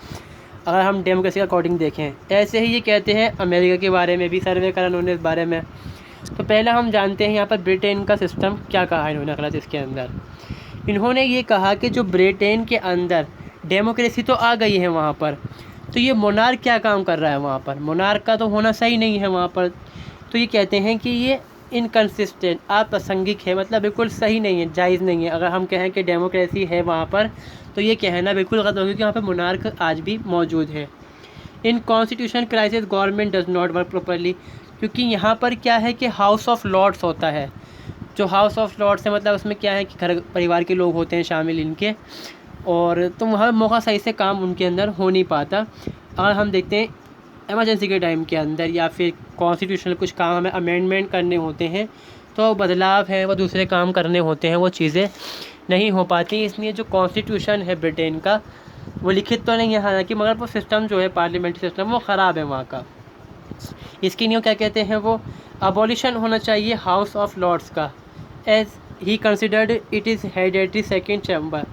S1: अगर हम डेमोक्रेसी के अकॉर्डिंग देखें। ऐसे ही ये कहते हैं अमेरिका के बारे में भी, सर्वे करा उन्होंने इस बारे में। तो पहला हम जानते हैं यहाँ पर ब्रिटेन का सिस्टम क्या कहा इन्होंने गलत इसके अंदर। इन्होंने ये कहा कि जो ब्रिटेन के अंदर डेमोक्रेसी तो आ गई है वहाँ पर, तो ये मोनार्क क्या काम कर रहा है वहाँ पर, मोनार्क का तो होना सही नहीं है वहाँ पर। तो ये कहते हैं कि ये इनकन्सिस्टेंट, अप्रासंगिक है, मतलब बिल्कुल सही नहीं है, जायज़ नहीं है। अगर हम कहें कि डेमोक्रेसी है वहाँ पर, तो ये कहना बिल्कुल गलत होगा, क्योंकि वहाँ पर मोनार्क आज भी मौजूद है। In constitution crisis government does not work properly, क्योंकि यहाँ पर क्या है कि हाउस ऑफ लॉर्ड्स होता है। जो हाउस ऑफ लॉर्ड्स है मतलब उसमें क्या है कि घर परिवार के लोग होते हैं शामिल इनके, और तो वहाँ मौका सही से काम उनके अंदर हो नहीं पाता। और हम देखते हैं इमरजेंसी के टाइम के अंदर या फिर कॉन्स्टिट्यूशनल कुछ काम हमें अमेंडमेंट करने होते हैं, तो बदलाव है वो दूसरे काम करने होते हैं, वो चीज़ें नहीं हो पाती। इसलिए जो कॉन्स्टिट्यूशन है ब्रिटेन का वो लिखित तो नहीं है हालांकि, मगर वो सिस्टम जो है पार्लियामेंट्री सिस्टम वो ख़राब है वहाँ का। इसकी न्यू क्या कहते हैं वो अबॉलिशन होना चाहिए हाउस ऑफ लॉर्ड्स का, as he considered it is hereditary second chamber,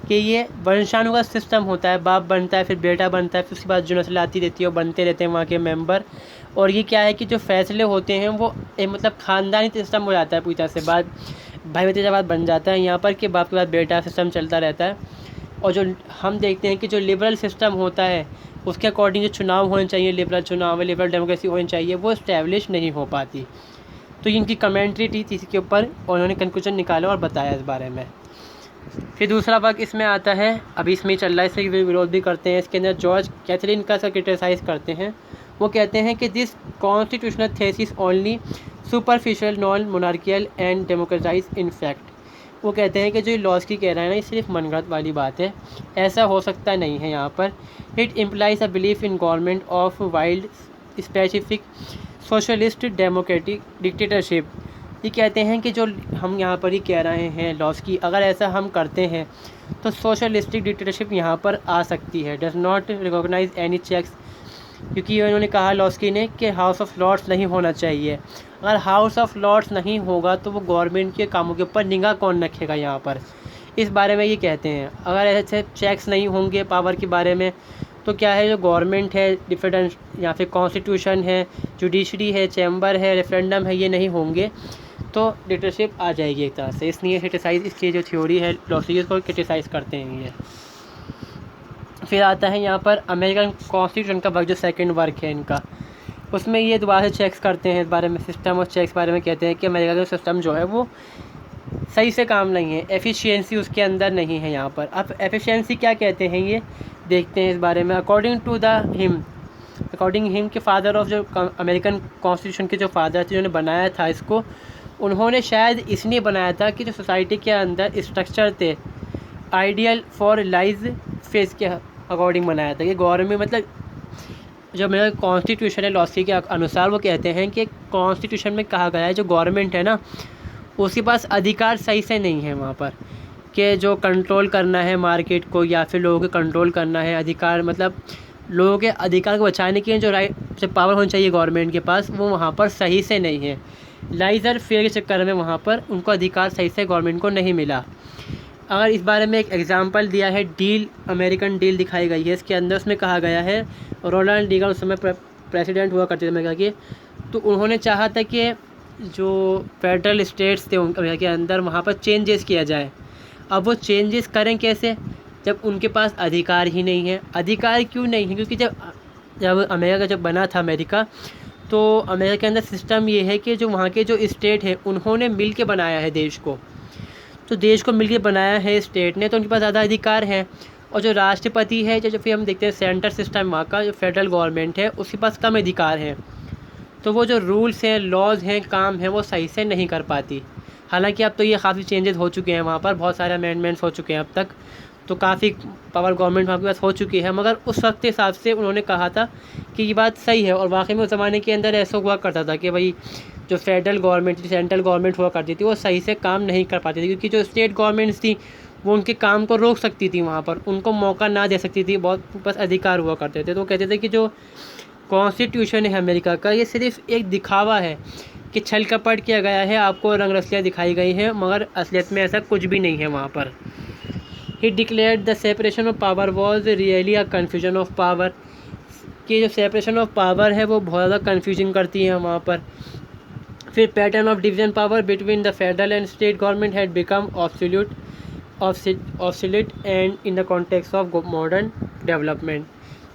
S1: कि ये वंशानुगत सिस्टम होता है, बाप बनता है फिर बेटा बनता है, फिर उसके बाद जो नस्ल आती रहती है वो बनते रहते हैं वहाँ के मेंबर। और ये क्या है कि जो फैसले होते हैं वो मतलब ख़ानदानी सिस्टम हो जाता है पूरी तरह से, बाद भाई भतीजावाद बन जाता है यहाँ पर कि बाप के बाद बेटा सिस्टम चलता रहता है। और जो हम देखते हैं कि जो लिबरल सिस्टम होता है उसके अकॉर्डिंग जो चुनाव होने चाहिए, लिबरल चुनाव, लिबरल डेमोक्रेसी होनी चाहिए, वो इस्टेब्लिश नहीं हो पाती। तो इनकी कमेंट्री थी इसके ऊपर और उन्होंने कंक्लूजन निकाला और बताया इस बारे में। फिर दूसरा वर्क इसमें आता है, अभी इसमें चल रहा है, इससे विरोध भी करते हैं। इसके अंदर जॉर्ज कैथरीन का क्रिटिसाइज़ करते हैं। वो कहते हैं कि this constitutional thesis only superficial non monarchial and democratise in fact. वो कहते हैं कि जो लॉस की कह रहा है ना, ये सिर्फ मनगढ़ंत वाली बात है, ऐसा हो सकता नहीं है यहाँ पर। It implies a belief in government of wild specific socialist democratic dictatorship, ये कहते हैं कि जो हम यहाँ पर ही कह रहे हैं लॉस की, अगर ऐसा हम करते हैं तो सोशलिस्टिक डिक्टेटरशिप यहाँ पर आ सकती है। Does not recognise any checks, क्योंकि उन्होंने कहा लॉस्की ने कि हाउस ऑफ लॉर्ड्स नहीं होना चाहिए। अगर हाउस ऑफ लॉर्ड्स नहीं होगा तो वो गवर्नमेंट के कामों के ऊपर निगाह कौन रखेगा यहाँ पर, इस बारे में ये कहते हैं। अगर ऐसे चेक्स नहीं होंगे पावर के बारे में तो क्या है, जो गवर्नमेंट है, डिफेंस या फिर कॉन्स्टिट्यूशन है, जुडिशरी है, चैम्बर है, रेफरेंडम है, ये नहीं होंगे तो डिक्टेटरशिप आ जाएगी एक तरह से। इसलिए क्रिटिसाइज़ इसकी जो थ्योरी है लॉस्की को क्रिटिसाइज़ करते हैं ये। फिर आता है यहाँ पर अमेरिकन कॉन्स्टिट्यूशन का वर्क, जो सेकंड वर्क है इनका, उसमें ये दोबारा से चेक्स करते हैं इस बारे में, सिस्टम और चेक्स बारे में कहते हैं कि अमेरिका का सिस्टम जो है वो सही से काम नहीं है, एफिशिएंसी उसके अंदर नहीं है यहाँ पर। अब एफिशिएंसी क्या कहते हैं ये देखते हैं इस बारे में। अकॉर्डिंग हिम के फादर ऑफ जो अमेरिकन कॉन्स्टिट्यूशन के जो फादर थे जिन्होंने बनाया था इसको, उन्होंने शायद इसलिए बनाया था कि जो सोसाइटी के अंदर स्ट्रक्चर थे आइडियल फॉर लाइज फेस के अकॉर्डिंग बनाया था कि गवर्नमेंट, मतलब जो मेरा कॉन्स्टिट्यूशन है लॉस्की के अनुसार, वो कहते हैं कि कॉन्स्टिट्यूशन में कहा गया है जो गवर्नमेंट है ना उसके पास अधिकार सही से नहीं है वहाँ पर, कि जो कंट्रोल करना है मार्केट को या फिर लोगों को कंट्रोल करना है, अधिकार मतलब लोगों के अधिकार को बचाने के जो जो पावर होनी चाहिए गवर्नमेंट के पास, वो वहाँ पर सही से नहीं है। लाइजर फेयर के चक्कर में वहाँ पर उनको अधिकार सही से गवर्नमेंट को नहीं मिला। अगर इस बारे में एक एग्जांपल दिया है, डील, अमेरिकन डील दिखाई गई है इसके अंदर, उसमें कहा गया है रोनाल्ड रीगन उस समय प्रेसिडेंट हुआ करते थे अमेरिका के, तो उन्होंने चाहा था कि जो फेडरल स्टेट्स थे अमेरिका के अंदर वहाँ पर चेंजेस किया जाए। अब वो चेंजेस करें कैसे जब उनके पास अधिकार ही नहीं है। अधिकार क्यों नहीं है, क्योंकि जब अमेरिका जब बना था अमेरिका, तो अमेरिका के अंदर सिस्टम ये है कि जो वहाँ के जो स्टेट है उन्होंने मिल के बनाया है देश को, तो देश को मिल के बनाया है स्टेट ने, तो उनके पास ज़्यादा अधिकार है। और जो राष्ट्रपति है, जो फिर हम देखते हैं सेंटर सिस्टम वहाँ का जो फेडरल गवर्नमेंट है उसके पास कम अधिकार है, तो वो जो रूल्स हैं, लॉज हैं, काम है वो सही से नहीं कर पाती। हालांकि अब तो ये काफ़ी चेंजेस हो चुके हैं वहाँ पर, बहुत सारे अमेंडमेंट्स हो चुके हैं अब तक, तो काफ़ी पावर गवर्नमेंट वहाँ के पास हो चुकी है। मगर उस वक्त के हिसाब से उन्होंने कहा था कि ये बात सही है, और वाकई में उस ज़माने के अंदर ऐसा हुआ करता था कि भाई जो फेडरल गवर्नमेंट थी, सेंट्रल गवर्नमेंट हुआ करती थी, वो सही से काम नहीं कर पाती थी, क्योंकि जो स्टेट गवर्नमेंट्स थी वो उनके काम को रोक सकती थी, वहाँ पर उनको मौका ना दे सकती थी, बहुत बस अधिकार हुआ करते थे। तो कहते थे कि जो कॉन्स्टिट्यूशन है अमेरिका का, ये सिर्फ एक दिखावा है कि छल कपट किया गया है, आपको रंग रसियाँ दिखाई गई हैं, मगर असलियत में ऐसा कुछ भी नहीं है वहाँ पर। ही declared the separation of power was really a confusion of power, कि जो सेपरेशन ऑफ पावर है वो बहुत ज़्यादा कन्फ्यूजन करती है वहाँ पर। फिर pattern of division power between the federal and state government had become absolute and in the context of modern development.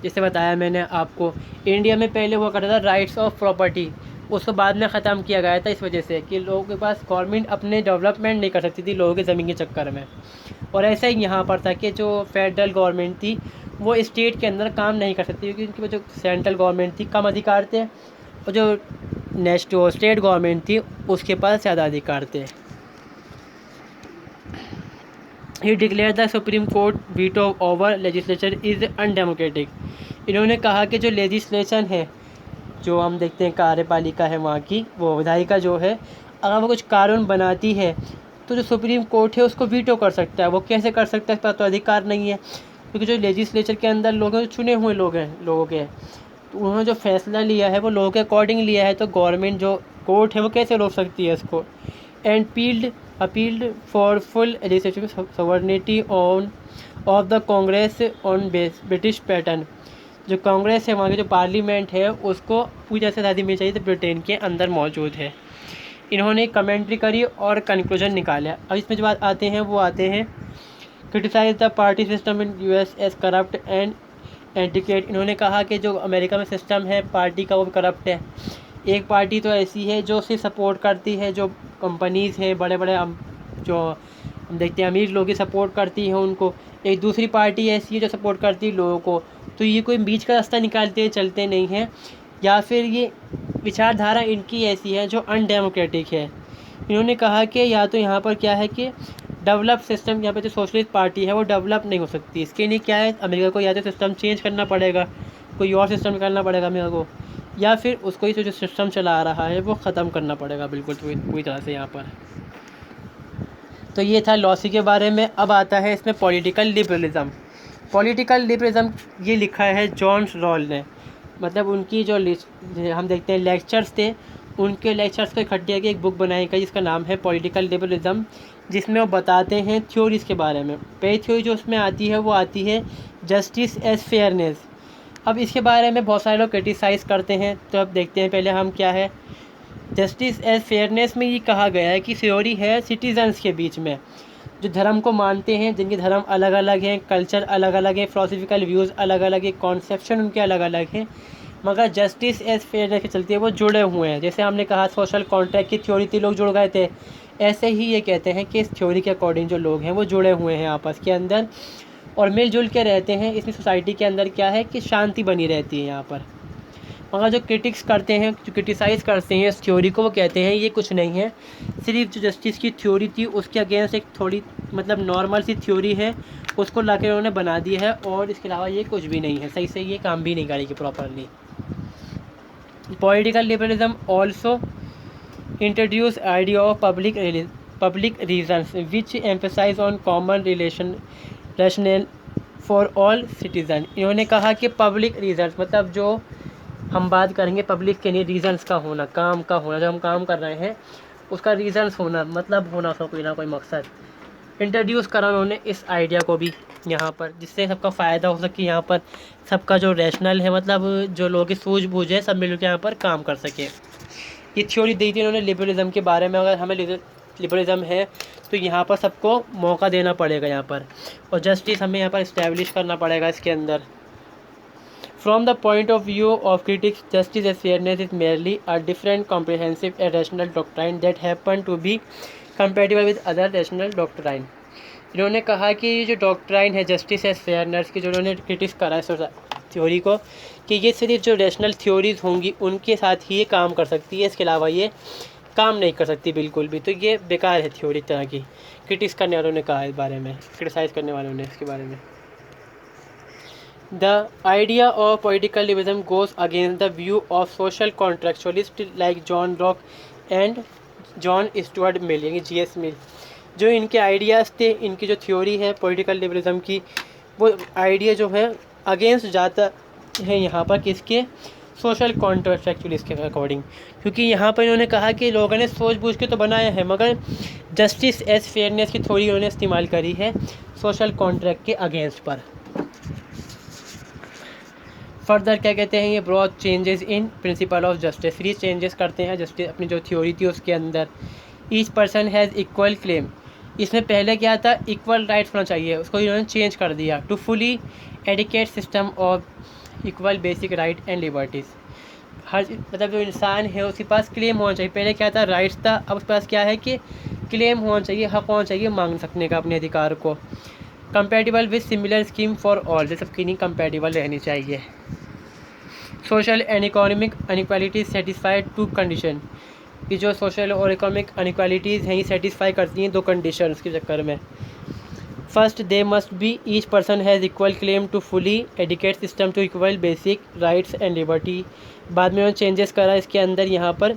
S1: जैसे बताया मैंने आपको, इंडिया में पहले हुआ करता था राइट्स ऑफ प्रॉपर्टी, उसको बाद में ख़त्म किया गया था इस वजह से कि लोगों के पास गवर्नमेंट अपने डेवलपमेंट नहीं कर सकती थी लोगों के ज़मीन के चक्कर में। और ऐसा ही यहाँ पर था कि जो फेडरल गवर्नमेंट थी वो स्टेट के अंदर काम नहीं कर सकती, क्योंकि उनकी जो सेंट्रल गवर्नमेंट थी कम अधिकार थे, और जो स्टेट गवर्नमेंट थी उसके पास ज़्यादा अधिकार थे। He declare the supreme court veto over legislature is undemocratic. इन्होंने कहा कि जो लेजिस्लेशन है, जो हम देखते हैं कार्यपालिका है वहाँ की, वो विधायिका जो है, अगर वो कुछ कानून बनाती है तो जो सुप्रीम कोर्ट है उसको वीटो कर सकता है। वो कैसे कर सकता है, इस पर तो अधिकार नहीं है, क्योंकि जो लेजिस्लेचर के अंदर लोग हैं, चुने हुए लोग हैं लोगों के, तो उन्होंने जो फैसला लिया है वो लोगों के अकॉर्डिंग लिया है, तो गवर्नमेंट जो कोर्ट है वो कैसे रोक सकती है इसको। And appealed for full legislative sovereignty of the Congress on British pattern. जो कांग्रेस है वहाँ की जो पार्लियामेंट है उसको पूरी तरह से आज़ादी मिलनी चाहिए, तो ब्रिटेन के अंदर मौजूद है। इन्होंने कमेंट्री करी और कंक्लूजन निकाला। अब इसमें जो बात आते हैं वो आते हैं criticise the party system in US as corrupt and antiquated. इन्होंने कहा कि जो अमेरिका में सिस्टम है पार्टी का वो करप्ट है। एक पार्टी तो ऐसी है जो सिर्फ सपोर्ट करती है जो कंपनीज़ है, बड़े बड़े जो हम देखते हैं अमीर लोग ही सपोर्ट करती हैं उनको। एक दूसरी पार्टी ऐसी है जो सपोर्ट करती है लोगों को। तो ये कोई बीच का रास्ता निकालते चलते नहीं हैं, या फिर ये विचारधारा इनकी ऐसी है जो अनडेमोक्रेटिक है। इन्होंने कहा कि या तो यहाँ पर क्या है कि डेवलप सिस्टम, यहाँ पर जो सोशलिस्ट पार्टी है वो डेवलप नहीं हो सकती। इसके लिए क्या है, अमेरिका को या तो सिस्टम चेंज करना पड़ेगा, कोई और सिस्टम निकालना पड़ेगा अमेरिका को, या फिर उसको ही जो सिस्टम चला रहा है वो ख़त्म करना पड़ेगा बिल्कुल पूरी तरह से यहाँ पर। तो ये था लॉसी के बारे में। अब आता है इसमें पॉलिटिकल लिबरलिज़म। पॉलिटिकल लिबरलिज़म ये लिखा है जॉन रॉल ने, मतलब उनकी जो हम देखते हैं लेक्चर्स थे, उनके लेक्चर्स को इकट्ठे करके एक बुक बनाई गई जिसका नाम है पॉलिटिकल लिबरलिज़म, जिसमें वो बताते हैं थ्योरीज़ के बारे में। पहली थ्योरी जो उसमें आती है वो आती है जस्टिस एज फेयरनेस। अब इसके बारे में बहुत सारे लोग क्रिटिसाइज़ करते हैं, तो अब देखते हैं पहले हम क्या है। जस्टिस एज फेयरनेस में ये कहा गया है कि थ्योरी है सिटीजन्स के बीच में, जो धर्म को मानते हैं, जिनके धर्म अलग अलग हैं, कल्चर अलग अलग है, फिलोसफिकल व्यूज़ अलग अलग है, कॉन्सेप्शन उनके अलग अलग हैं, मगर जस्टिस एज फेयरनेस के चलते वो जुड़े हुए हैं। जैसे हमने कहा सोशल कॉन्ट्रैक्ट की थ्योरी थी, लोग जुड़ गए थे, ऐसे ही ये कहते हैं कि इस थ्योरी के अकॉर्डिंग जो लोग हैं वो जुड़े हुए हैं आपस के अंदर और मिलजुल के रहते हैं। इसमें सोसाइटी के अंदर क्या है कि शांति बनी रहती है यहाँ पर। मगर जो क्रिटिक्स करते हैं, जो क्रिटिसाइज़ करते हैं इस थ्योरी को, वो कहते हैं ये कुछ नहीं है, सिर्फ जो जस्टिस की थ्योरी थी उसके अगेंस्ट एक थोड़ी मतलब नॉर्मल सी थ्योरी है, उसको लाके उन्होंने बना दी है, और इसके अलावा ये कुछ भी नहीं है, सही से ये काम भी नहीं करेगी properly. Political liberalism also introduce idea of public reasons which emphasise on common rational for all citizen. इन्होंने कहा कि पब्लिक रीजन्स मतलब जो हम बात करेंगे पब्लिक के लिए रीजंस का होना, काम का होना, जो हम काम कर रहे हैं उसका रीजंस होना, मतलब होना उसका कोई ना कोई मकसद। इंट्रोड्यूस करा उन्होंने इस आइडिया को भी यहाँ पर, जिससे सबका फ़ायदा हो सके, यहाँ पर सबका जो रैशनल है मतलब जो लोगों की सूझबूझ है सब मिलकर यहाँ पर काम कर सके। ये थ्योरी दी थी उन्होंने लिबरलिज़म के बारे में। अगर हमें लिबरलिज़म है तो यहाँ पर सबको मौका देना पड़ेगा यहाँ पर, और जस्टिस हमें यहाँ पर इस्टेब्लिश करना पड़ेगा इसके अंदर। From the point of view of critics, justice as fairness is merely a different, comprehensive and rational doctrine that happen to be compatible with other rational doctrine. इन्होंने कहा कि ये जो डॉक्ट्राइन है जस्टिस एज फेयरनेस की, जो उन्होंने critics करा है थ्योरी को, कि ये सिर्फ जो रैशनल थ्योरीज होंगी उनके साथ ही ये काम कर सकती है, इसके अलावा ये काम नहीं कर सकती बिल्कुल भी। तो ये बेकार है थ्योरी एक तरह की। क्रिटिक्स करने वालों ने कहा इस बारे में, क्रिटिसाइज़ करने वालों ने इसके बारे में। The idea of political liberalism goes against the view of social contractualists like John Locke and John Stuart Mill, यानी G.S. Mill। जो इनके आइडियाज़ थे, इनकी जो थ्योरी है पॉलिटिकल लिबरलिज्म की, वो आइडिया जो है अगेंस्ट जाता है यहाँ पर किसके, सोशल कॉन्ट्रैक्चुअलिस्ट के अकॉर्डिंग। क्योंकि यहाँ पर इन्होंने कहा कि लोगों ने सोच-बूझ के तो बनाया है, मगर जस्टिस एज फेयरनेस की थ्योरी उन्होंने इस्तेमाल करी है सोशल कॉन्ट्रैक्ट के अगेंस्ट पर। फर्दर क्या कहते हैं, ये broad changes in principle of justice, फिर ये चेंजेस करते हैं जस्टिस अपनी जो थ्योरी थी उसके अंदर। Each person has equal claim, इसमें पहले क्या था इक्वल राइट्स होना चाहिए, उसको इन्होंने चेंज कर दिया to fully adequate system of equal basic right and liberties. हर मतलब जो इंसान है उसके पास क्लेम होना चाहिए, पहले क्या था राइट्स था, अब उसके पास क्या है कि क्लेम होना चाहिए, हक होना चाहिए मांग सकने का अपने अधिकार को। Compatible with similar scheme for all, जो सबकी नहीं कंपेटिबल रहनी चाहिए। Social and economic inequalities satisfied two condition, कि जो सोशल और इकोनॉमिक अनइक्वालिटीज़ हैं ये सेटिस्फाई करती हैं दो कंडीशंस के चक्कर में। First they must be each person has equal claim to fully adequate system to equal basic rights and liberty. बाद में उन्होंने चेंजेस करा इसके अंदर, यहाँ पर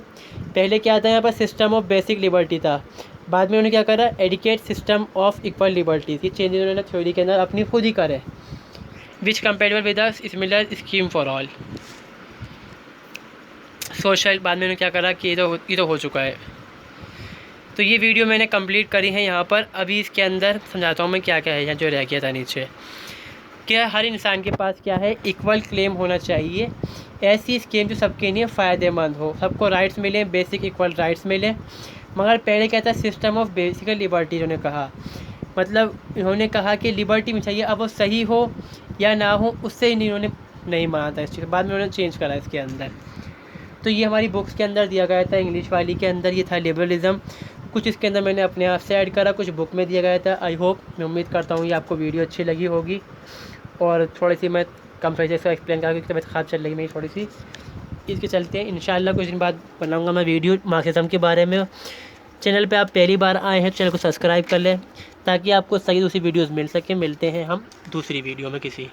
S1: पहले क्या था, यहाँ पर सिस्टम ऑफ बेसिक लिबर्टी था, बाद में उन्होंने क्या करा adequate system of equal liberties. ये चेंजेस उन्होंने थ्योरी के अंदर अपनी खुद ही करे। Which comparable with a similar scheme for all. Social बाद में उन्होंने क्या करा कि ये तो हो चुका है। तो ये वीडियो मैंने कंप्लीट करी है यहाँ पर। अभी इसके अंदर समझाता हूँ मैं क्या क्या है यहाँ जो रह गया था नीचे। क्या हर इंसान के पास क्या है इक्वल क्लेम होना चाहिए, ऐसी स्कीम जो सबके लिए फ़ायदेमंद हो, सबको राइट्स मिले, बेसिक इक्वल राइट्स मिले। मगर पहले क्या था सिस्टम ऑफ बेसिक लिबर्टी, उन्होंने कहा मतलब इन्होंने कहा कि लिबर्टी में चाहिए, अब वो सही हो या ना हो उससे ही इन्होंने नहीं माना था इस चीज़, बाद में उन्होंने चेंज करा इसके अंदर। तो ये हमारी बुक्स के अंदर दिया गया था, इंग्लिश वाली के अंदर ये था लिबरलिज़म। कुछ इसके अंदर मैंने अपने आप से ऐड करा, कुछ बुक में दिया गया था। आई होप, मैं उम्मीद करता हूँ ये आपको वीडियो अच्छी लगी होगी। और थोड़ी सी मैं कंपेरेटिव से एक्सप्लेन करा क्योंकि तबीयत ख़राब चल रही मेरी थोड़ी सी, इसके चलते इंशाल्लाह कुछ दिन बाद बनाऊँगा मैं वीडियो मार्क्सिज्म के बारे में। चैनल पे आप पहली बार आए हैं, चैनल को सब्सक्राइब कर लें ताकि आपको सही दूसरी वीडियोज़ मिल सके। मिलते हैं हम दूसरी वीडियो में किसी।